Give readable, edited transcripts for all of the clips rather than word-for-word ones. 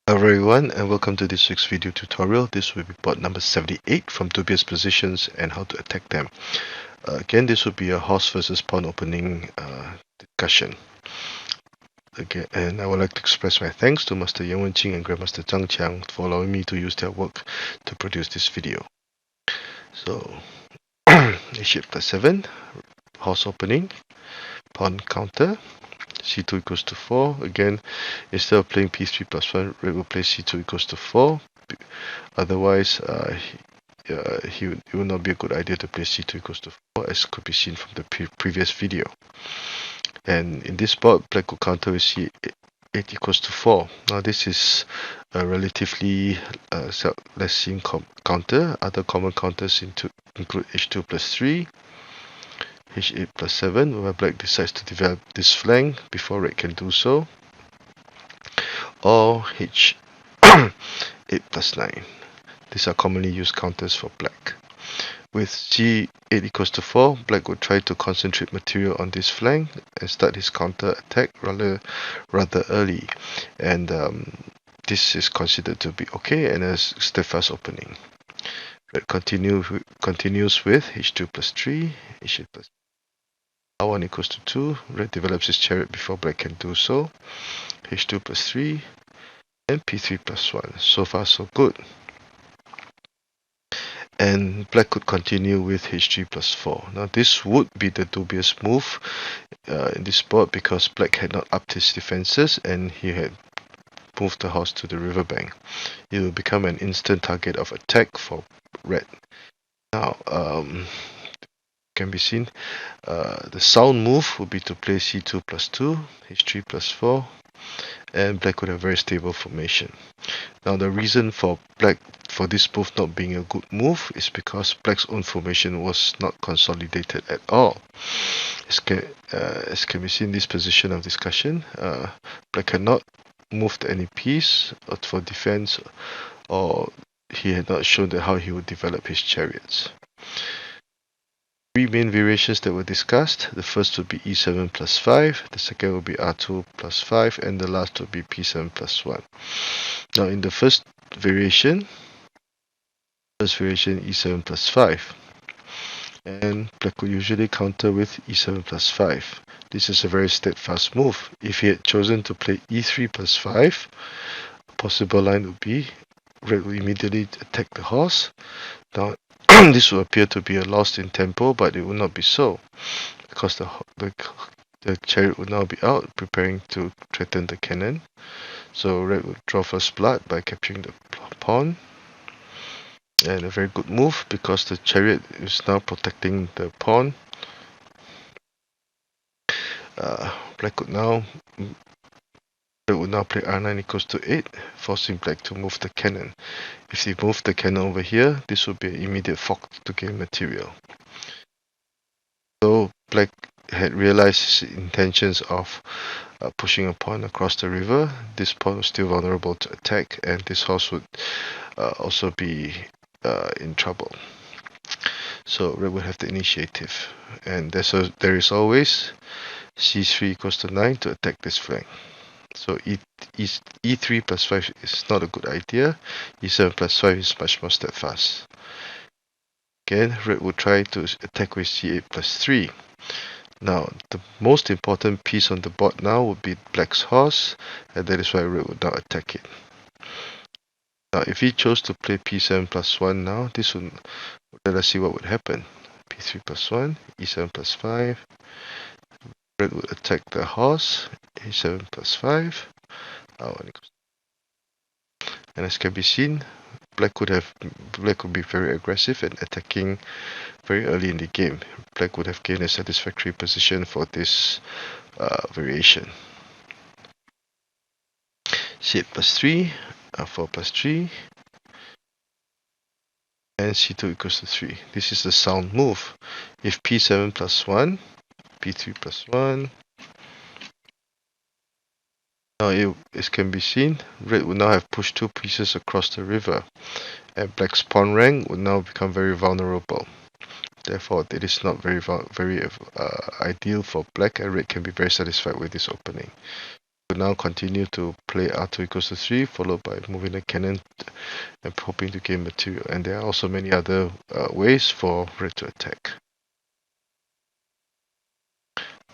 Hello everyone and welcome to this week's video tutorial. This will be part number 78 from Dubious Positions and how to attack them. Again, this will be a horse versus pawn opening discussion. Again, and I would like to express my thanks to Master Wenqing and Grandmaster Zhang for allowing me to use their work to produce this video. So, H8 plus 7, horse opening, pawn counter, c2 equals to 4. Again, instead of playing p3 plus 1, red will play c2 equals to 4. Otherwise, it would not be a good idea to play c2 equals to 4, as could be seen from the previous video. And in this spot, black will counter with c8 equals to 4. Now this is a relatively less seen counter. Other common counters include h2 plus 3, h8 plus 7, where black decides to develop this flank before red can do so, or h8 plus 9. These are commonly used counters for black. With c8 equals to 4, black would try to concentrate material on this flank and start his counter attack rather early, and this is considered to be okay and a steadfast opening. Red continues with h2 plus 3, h8 plus r1 equals to 2. Red develops his chariot before black can do so, h2 plus 3, and p3 plus 1. So far so good. And black could continue with h3 plus 4. Now this would be the dubious move in this spot because black had not upped his defenses and he had moved the horse to the riverbank. It will become an instant target of attack for red. Now, can be seen, the sound move would be to play c2 plus 2, h3 plus 4, and black would have very stable formation. Now the reason for this move not being a good move is because black's own formation was not consolidated at all. As can be seen in this position of discussion, black had not moved any piece for defense, or he had not shown how he would develop his chariots. Three main variations that were discussed. The first would be e7 plus 5, the second would be r2 plus 5, and the last would be p7 plus 1. Now in the first variation e7 plus 5, and black would usually counter with e7 plus 5. This is a very steadfast move. If he had chosen to play e3 plus 5, a possible line would be red will immediately attack the horse. Now this will appear to be a loss in tempo, but it will not be so, because the chariot would now be out, preparing to threaten the cannon. So red would draw first blood by capturing the pawn, and a very good move because the chariot is now protecting the pawn. Black would now play r9 equals to 8, forcing black to move the cannon. If he moved the cannon over here, this would be an immediate fork to gain material. So black had realized his intentions of pushing a pawn across the river. This pawn was still vulnerable to attack, and this horse would also be in trouble. So red would have the initiative, and there is always c3 equals to 9 to attack this flank. So e3 plus 5 is not a good idea. e7 plus 5 is much more steadfast. Again, red would try to attack with c8 plus 3. Now, the most important piece on the board now would be black's horse, and that is why red would now attack it. Now, if he chose to play p7 plus 1 now, this would let us see what would happen. p3 plus 1, e7 plus 5. Red would attack the horse, a7 plus 5, r1 equals. And as can be seen, black would be very aggressive and attacking very early in the game. Black would have gained a satisfactory position for this variation. c8 plus 3, r4 plus 3, and c2 equals to 3. This is the sound move. If p7 plus 1, p3 plus 1. Now, as can be seen, red would now have pushed 2 pieces across the river, and black's pawn rank would now become very vulnerable. Therefore, it is not very ideal for black, and red can be very satisfied with this opening. could now continue to play r2 equals to 3, followed by moving the cannon and hoping to gain material. And there are also many other ways for red to attack.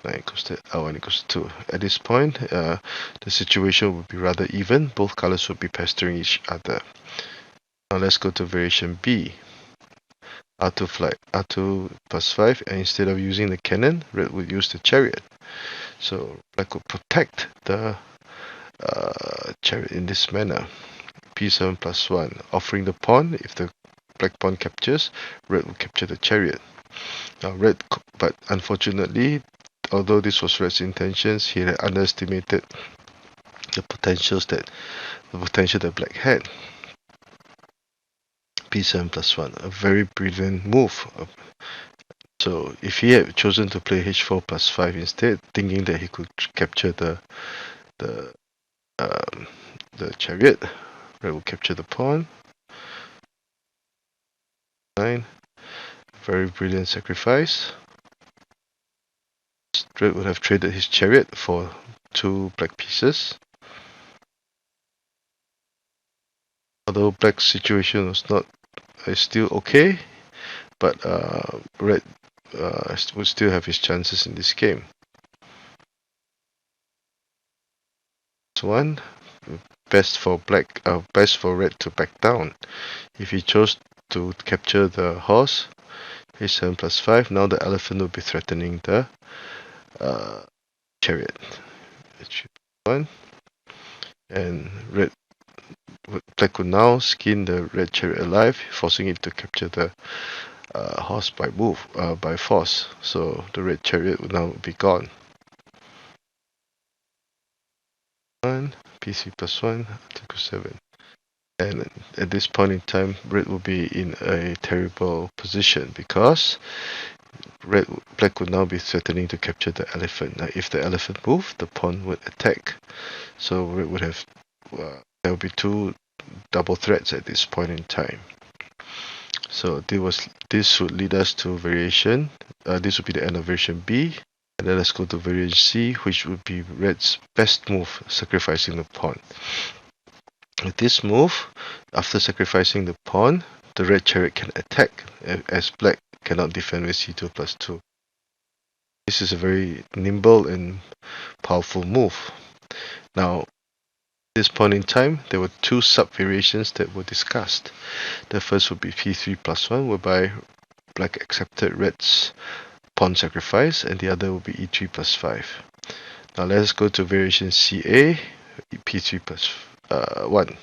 Knight equals to r1 equals to 2. At this point, the situation would be rather even. Both colors would be pestering each other. Now let's go to variation B. R2 flight, R2 plus 5, and instead of using the cannon, red would use the chariot. So black would protect the chariot in this manner. P7 plus 1, offering the pawn. If the black pawn captures, red will capture the chariot. Now but unfortunately, although this was red's intentions, he had underestimated the potential that black had. P7 plus 1, a very brilliant move. So if he had chosen to play H4 plus 5 instead, thinking that he could capture the chariot, red will capture the pawn. 9, very brilliant sacrifice. Red would have traded his chariot for 2 black pieces. Although black's situation was still okay, but red would still have his chances in this game. This one, best for red to back down. If he chose to capture the horse, H7 plus 5, now the elephant will be threatening the chariot. H1, and black would now skin the red chariot alive, forcing it to capture the horse by force. So the red chariot would now be gone. 1, P3 plus 1, equals 7. And at this point in time, red will be in a terrible position because black would now be threatening to capture the elephant. Now, if the elephant moved, the pawn would attack. So red would have there will be 2 double threats at this point in time. So this would lead us to variation. This would be the end of variation B. And then let's go to variation C, which would be red's best move, sacrificing the pawn. With this move, after sacrificing the pawn, the red chariot can attack, as black cannot defend with C2 plus 2. This is a very nimble and powerful move. Now, at this point in time, there were 2 sub-variations that were discussed. The first would be P3 plus 1, whereby black accepted red's pawn sacrifice, and the other would be E3 plus 5. Now let's go to variation CA, P3 plus 1,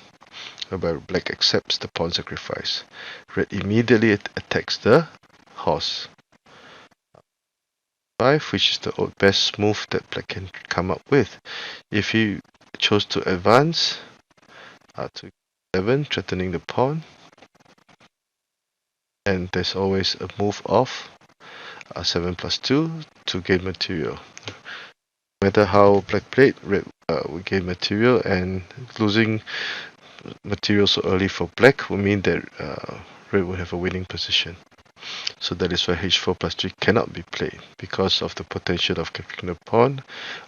whereby black accepts the pawn sacrifice. Red immediately attacks the horse. 5, which is the best move that black can come up with. If he chose to advance, to 7, threatening the pawn, and there's always a move of 7 plus 2 to gain material. No matter how black played, red will gain material, and losing material so early for black will mean that red will have a winning position. So that is why H4 plus 3 cannot be played, because of the potential of capturing the pawn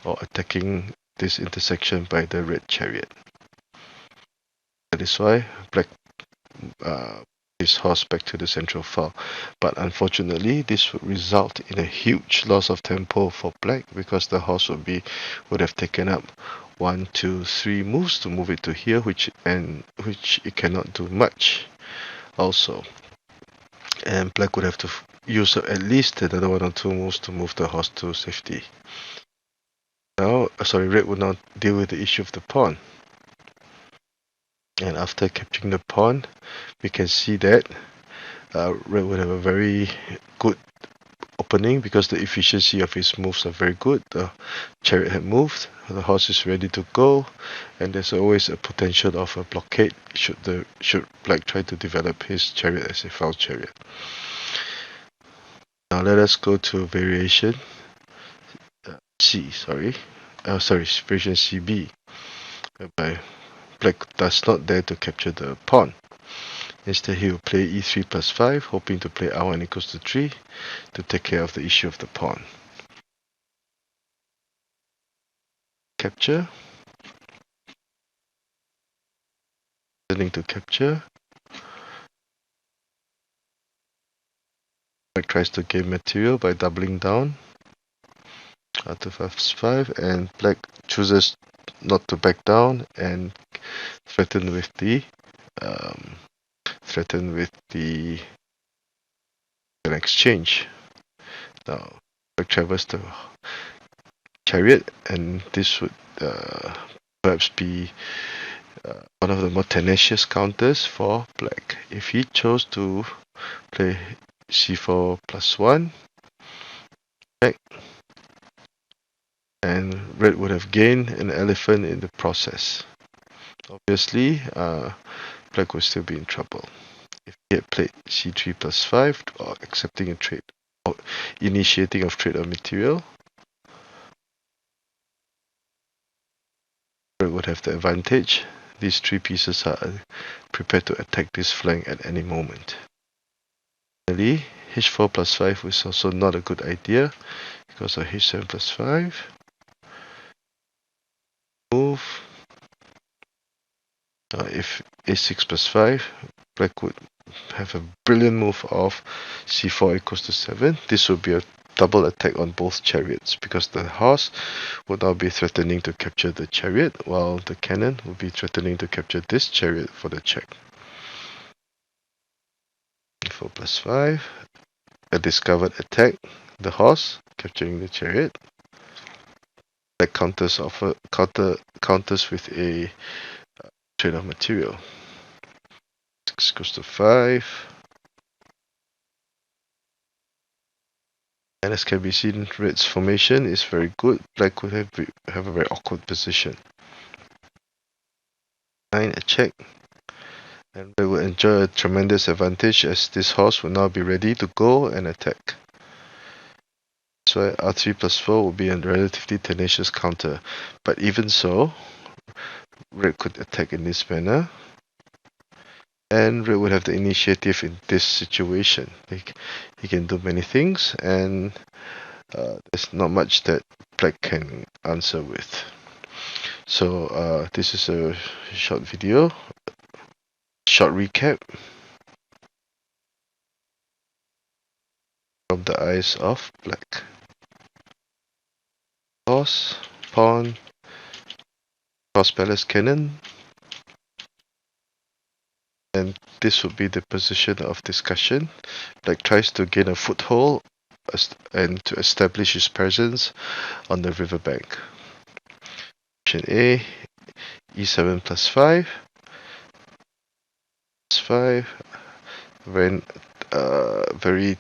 or attacking this intersection by the red chariot. That is why black his horse back to the central file. But unfortunately, this would result in a huge loss of tempo for black, because the horse would have taken up 1, 2, 3 moves to move it to here, which it cannot do much also. And black would have to use at least another 1 or 2 moves to move the horse to safety. Now, red would now deal with the issue of the pawn. And after capturing the pawn, we can see that red would have a very good opening, because the efficiency of his moves are very good. The chariot had moved, the horse is ready to go, and there's always a potential of a blockade should black try to develop his chariot as a foul chariot. Now let us go to variation variation CB, whereby black does not dare to capture the pawn. Instead, he will play E3 plus 5, hoping to play R1 equals to 3 to take care of the issue of the pawn. Capture, threatening to capture. Black tries to gain material by doubling down. After f5, and black chooses not to back down and threaten with the an exchange. Now black travels to chariot, and this would perhaps be one of the more tenacious counters for black. If he chose to play c4 plus 1, black, and red would have gained an elephant in the process. Obviously, black would still be in trouble. If he had played c3 plus 5, or accepting a trade, or initiating of trade of material, red would have the advantage. These three pieces are prepared to attack this flank at any moment. Finally, h4 plus 5 is also not a good idea because of h7 plus 5. Move. If a6 plus 5, black would have a brilliant move of c4 equals to 7. This would be a double attack on both chariots because the horse would now be threatening to capture the chariot, while the cannon would be threatening to capture this chariot for the check. 4 plus 5, a discovered attack, the horse capturing the chariot. Black counters with a trade of material. 6 goes to 5. And as can be seen, red's formation is very good. Black would have a very awkward position. 9, a check. And they will enjoy a tremendous advantage as this horse will now be ready to go and attack. That's why r3 plus 4 will be a relatively tenacious counter. But even so, red could attack in this manner. And red would have the initiative in this situation. He can do many things, and there's not much that black can answer with. So this is a short video, short recap from the eyes of black. Horse, pawn, cross palace cannon, and this would be the position of discussion. Black tries to gain a foothold and to establish his presence on the riverbank. Option A, e7 plus 5. Plus 5. Very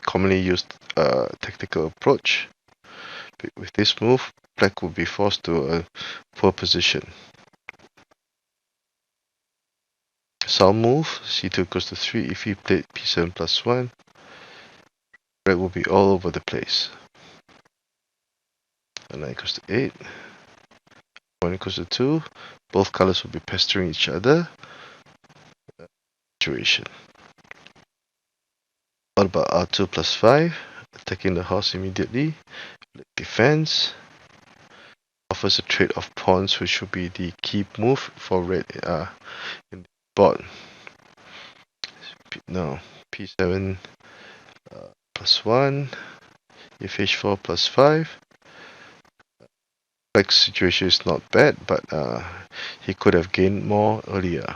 commonly used tactical approach. With this move, black will be forced to a poor position. Some move, c2 goes to 3. If he played p7 plus 1, red will be all over the place. And 9 goes to 8. 1 equals to 2. Both colors will be pestering each other. Situation. What about r2 plus 5? Attacking the horse immediately. Defense. Offers a trade of pawns, which will be the key move for red in the board. Now, p7 plus 1. If h4 plus 5. Black's situation is not bad, but he could have gained more earlier.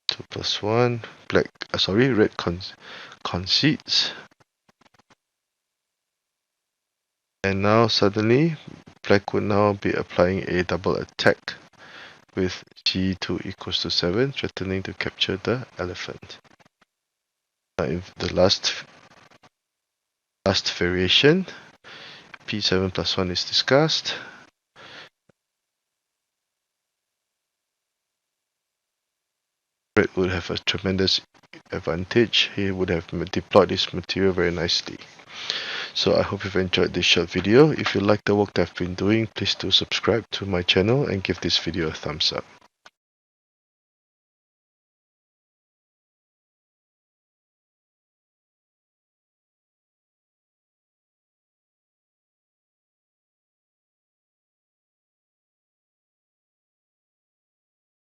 2 plus 1. Red concedes. And now suddenly, black would now be applying a double attack with g2 equals to 7, threatening to capture the elephant. Now in the last variation, p7 plus 1 is discussed. Red would have a tremendous advantage. He would have deployed his material very nicely. So I hope you've enjoyed this short video. If you like the work that I've been doing, please do subscribe to my channel and give this video a thumbs up.